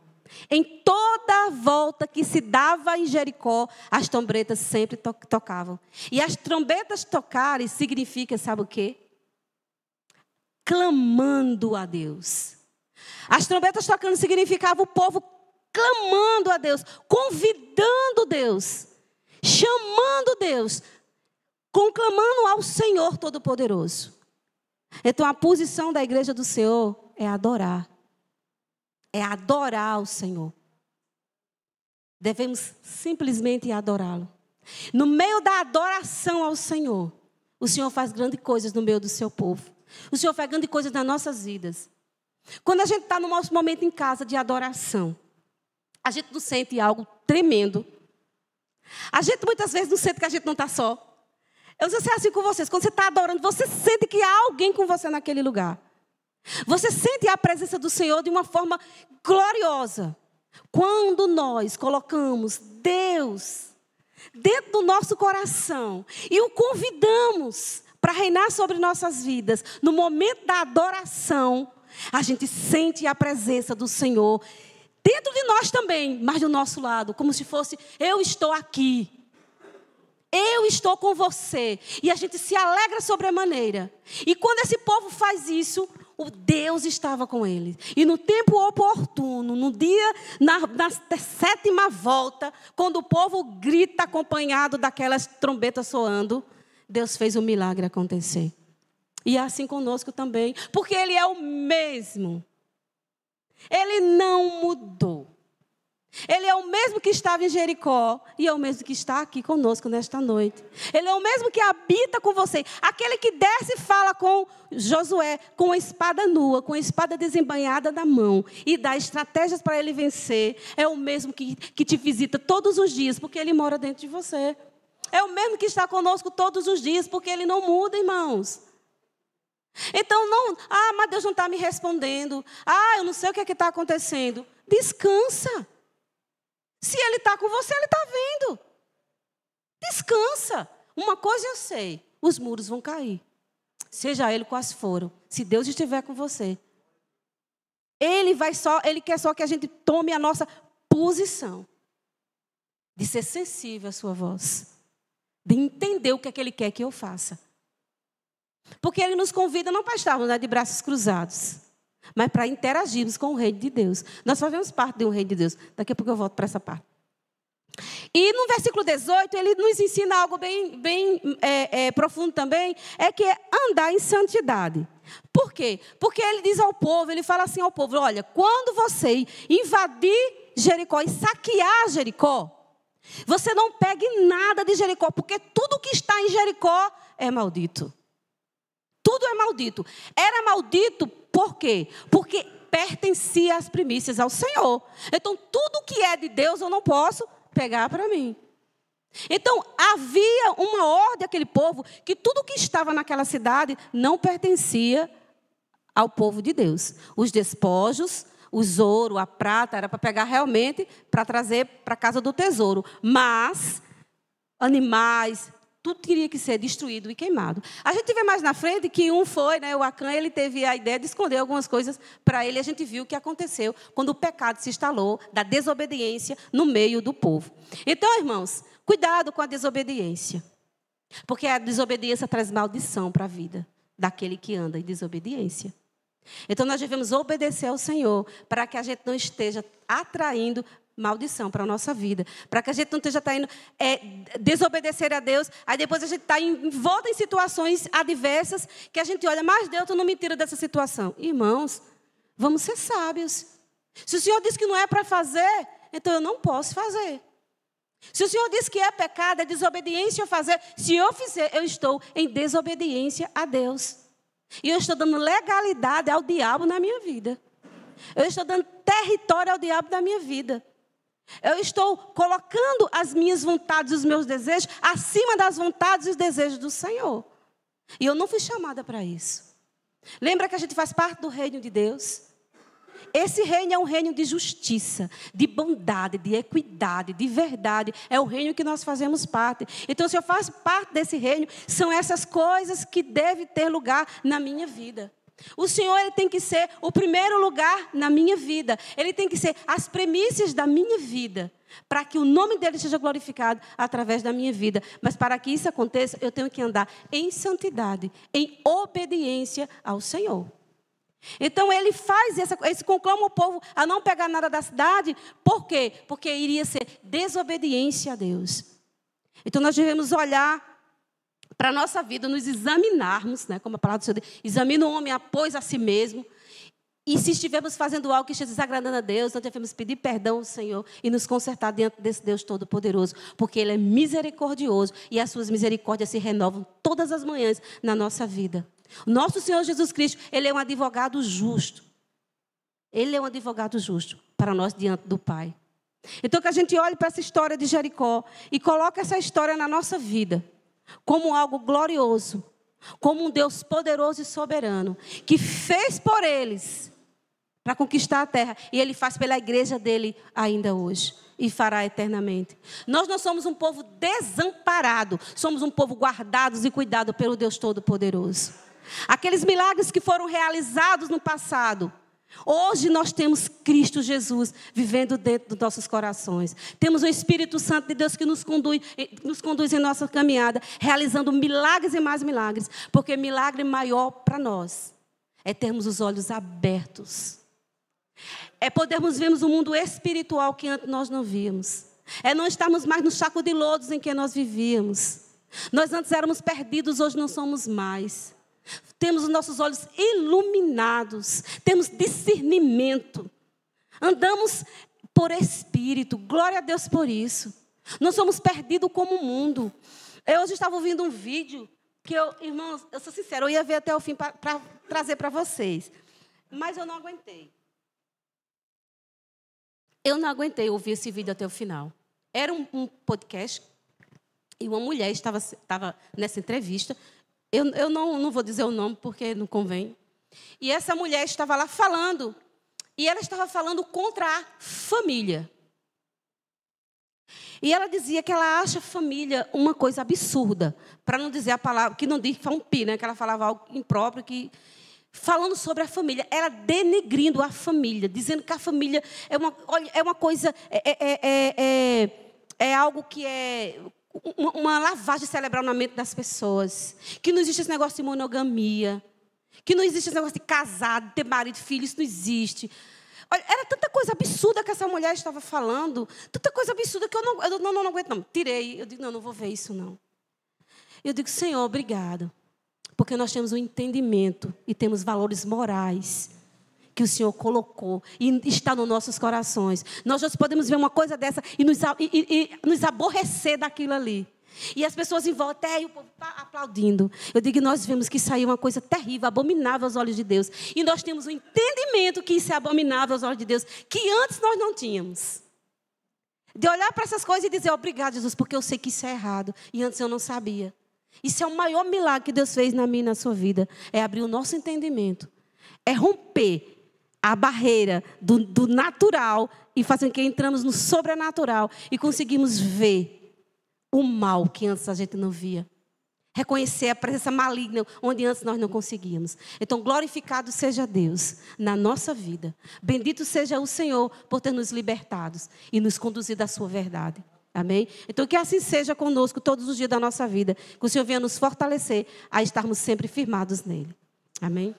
Em toda a volta que se dava em Jericó, as trombetas sempre tocavam. E as trombetas tocarem significa, sabe o quê? Clamando a Deus. As trombetas tocando significava o povo clamando a Deus, convidando Deus, chamando Deus, conclamando ao Senhor Todo-Poderoso. Então a posição da igreja do Senhor é adorar. É adorar o Senhor. Devemos simplesmente adorá-lo. No meio da adoração ao Senhor, o Senhor faz grandes coisas no meio do seu povo. O Senhor faz grandes coisas nas nossas vidas. Quando a gente está no nosso momento em casa de adoração, a gente não sente algo tremendo. A gente muitas vezes não sente que a gente não está só. Eu não sei se é assim com vocês. Quando você está adorando, você sente que há alguém com você naquele lugar. Você sente a presença do Senhor de uma forma gloriosa. Quando nós colocamos Deus dentro do nosso coração e o convidamos para reinar sobre nossas vidas, no momento da adoração, a gente sente a presença do Senhor dentro de nós também, mas do nosso lado, como se fosse, eu estou aqui. Eu estou com você. E a gente se alegra sobremaneira. E quando esse povo faz isso, o Deus estava com eles. E no tempo oportuno, no dia, na 7ª volta, quando o povo grita acompanhado daquelas trombetas soando, Deus fez um milagre acontecer. E é assim conosco também. Porque Ele é o mesmo. Ele não mudou. Ele é o mesmo que estava em Jericó e é o mesmo que está aqui conosco nesta noite. Ele é o mesmo que habita com você. Aquele que desce e fala com Josué, com a espada nua, com a espada desembainhada na mão e dá estratégias para ele vencer. É o mesmo que te visita todos os dias, porque ele mora dentro de você. É o mesmo que está conosco todos os dias, porque ele não muda, irmãos. Então, não, mas Deus não está me respondendo. Eu não sei o que é que está acontecendo. Descansa. Se Ele está com você, Ele está vendo. Descansa. Uma coisa eu sei, os muros vão cair. Seja ele quais foram. Se Deus estiver com você. Ele quer só que a gente tome a nossa posição. De ser sensível à sua voz. De entender o que é que Ele quer que eu faça. Porque Ele nos convida não para estarmos de braços cruzados, mas para interagirmos com o reino de Deus. Nós fazemos parte de um reino de Deus. Daqui a pouco eu volto para essa parte. E no versículo 18, ele nos ensina algo bem profundo também, é que é andar em santidade. Por quê? Porque ele diz ao povo, ele fala assim ao povo, olha, quando você invadir Jericó e saquear Jericó, você não pegue nada de Jericó, porque tudo que está em Jericó é maldito. Tudo é maldito. Era maldito por quê? Porque pertencia às primícias ao Senhor. Então, tudo que é de Deus eu não posso pegar para mim. Então, havia uma ordem àquele povo que tudo que estava naquela cidade não pertencia ao povo de Deus. Os despojos, o ouro, a prata, era para pegar realmente, para trazer para a casa do tesouro. Mas, animais, tudo teria que ser destruído e queimado. A gente vê mais na frente que o Acã, ele teve a ideia de esconder algumas coisas para ele. A gente viu o que aconteceu quando o pecado se instalou, da desobediência no meio do povo. Então, irmãos, cuidado com a desobediência. Porque a desobediência traz maldição para a vida daquele que anda em desobediência. Então, nós devemos obedecer ao Senhor para que a gente não esteja atraindo maldição para a nossa vida. Para que a gente não esteja indo desobedecer a Deus. Aí depois a gente está envolto em situações adversas que a gente olha, mas Deus, tu não me tira dessa situação. Irmãos, vamos ser sábios. Se o Senhor diz que não é para fazer, então eu não posso fazer. Se o Senhor diz que é pecado, é desobediência eu fazer, se eu fizer, eu estou em desobediência a Deus. E eu estou dando legalidade ao diabo na minha vida. Eu estou dando território ao diabo na minha vida. Eu estou colocando as minhas vontades e os meus desejos acima das vontades e os desejos do Senhor. E eu não fui chamada para isso. Lembra que a gente faz parte do reino de Deus? Esse reino é um reino de justiça, de bondade, de equidade, de verdade. É o reino que nós fazemos parte. Então, se eu faço parte desse reino, são essas coisas que devem ter lugar na minha vida. O Senhor, ele tem que ser o primeiro lugar na minha vida. Ele tem que ser as premissas da minha vida, para que o nome dele seja glorificado através da minha vida. Mas para que isso aconteça, eu tenho que andar em santidade, em obediência ao Senhor. Então, ele faz esse conclama o povo a não pegar nada da cidade. Por quê? Porque iria ser desobediência a Deus. Então, nós devemos olhar para a nossa vida, nos examinarmos, né, como a palavra do Senhor diz, examina o homem após a si mesmo. E se estivermos fazendo algo que esteja desagradando a Deus, nós devemos pedir perdão ao Senhor e nos consertar diante desse Deus Todo-Poderoso, porque Ele é misericordioso e as suas misericórdias se renovam todas as manhãs na nossa vida. Nosso Senhor Jesus Cristo, Ele é um advogado justo. Ele é um advogado justo para nós diante do Pai. Então, que a gente olhe para essa história de Jericó e coloque essa história na nossa vida como algo glorioso, como um Deus poderoso e soberano, que fez por eles para conquistar a terra, e Ele faz pela igreja dele ainda hoje, e fará eternamente. Nós não somos um povo desamparado, somos um povo guardados e cuidado pelo Deus Todo-Poderoso. Aqueles milagres que foram realizados no passado, hoje nós temos Cristo Jesus vivendo dentro dos nossos corações. Temos o Espírito Santo de Deus que nos conduz em nossa caminhada, realizando milagres e mais milagres. Porque milagre maior para nós é termos os olhos abertos. É podermos vermos o mundo espiritual que antes nós não víamos. É não estarmos mais no saco de lodos em que nós vivíamos. Nós antes éramos perdidos, hoje não somos mais. Temos os nossos olhos iluminados, temos discernimento, andamos por Espírito, glória a Deus por isso. Não somos perdidos como o mundo. Eu hoje estava ouvindo um vídeo que irmãos, eu sou sincera, eu ia ver até o fim para trazer para vocês, mas eu não aguentei. Eu não aguentei ouvir esse vídeo até o final. Era um podcast e uma mulher estava nessa entrevista. Eu não vou dizer o nome porque não convém. E essa mulher estava lá falando. E ela estava falando contra a família. E ela dizia que ela acha a família uma coisa absurda. Para não dizer a palavra, que não diz que fala um pi, né? Que ela falava algo impróprio, falando sobre a família. Ela denegrindo a família. Dizendo que a família é uma coisa... É algo que é... uma lavagem cerebral na mente das pessoas. Que não existe esse negócio de monogamia. Que não existe esse negócio de casar, de ter marido, filho. Isso não existe. Olha, era tanta coisa absurda que essa mulher estava falando, tanta coisa absurda que eu não aguento, não. Tirei. Eu digo, não vou ver isso, não. Eu digo, Senhor, obrigado. Porque nós temos um entendimento e temos valores morais que o Senhor colocou e está nos nossos corações. Nós já podemos ver uma coisa dessa e nos aborrecer daquilo ali. E as pessoas em volta, e o povo aplaudindo. Eu digo, nós vemos que saiu uma coisa terrível, abominável aos olhos de Deus. E nós temos um entendimento que isso é abominável aos olhos de Deus, que antes nós não tínhamos. De olhar para essas coisas e dizer, obrigado, Jesus, porque eu sei que isso é errado. E antes eu não sabia. Isso é o maior milagre que Deus fez na minha e na sua vida. É abrir o nosso entendimento. É romper a barreira do natural e fazer com que entramos no sobrenatural e conseguimos ver o mal que antes a gente não via. Reconhecer a presença maligna onde antes nós não conseguíamos. Então, glorificado seja Deus na nossa vida. Bendito seja o Senhor por ter nos libertado e nos conduzido à sua verdade. Amém? Então, que assim seja conosco todos os dias da nossa vida. Que o Senhor venha nos fortalecer a estarmos sempre firmados nele. Amém?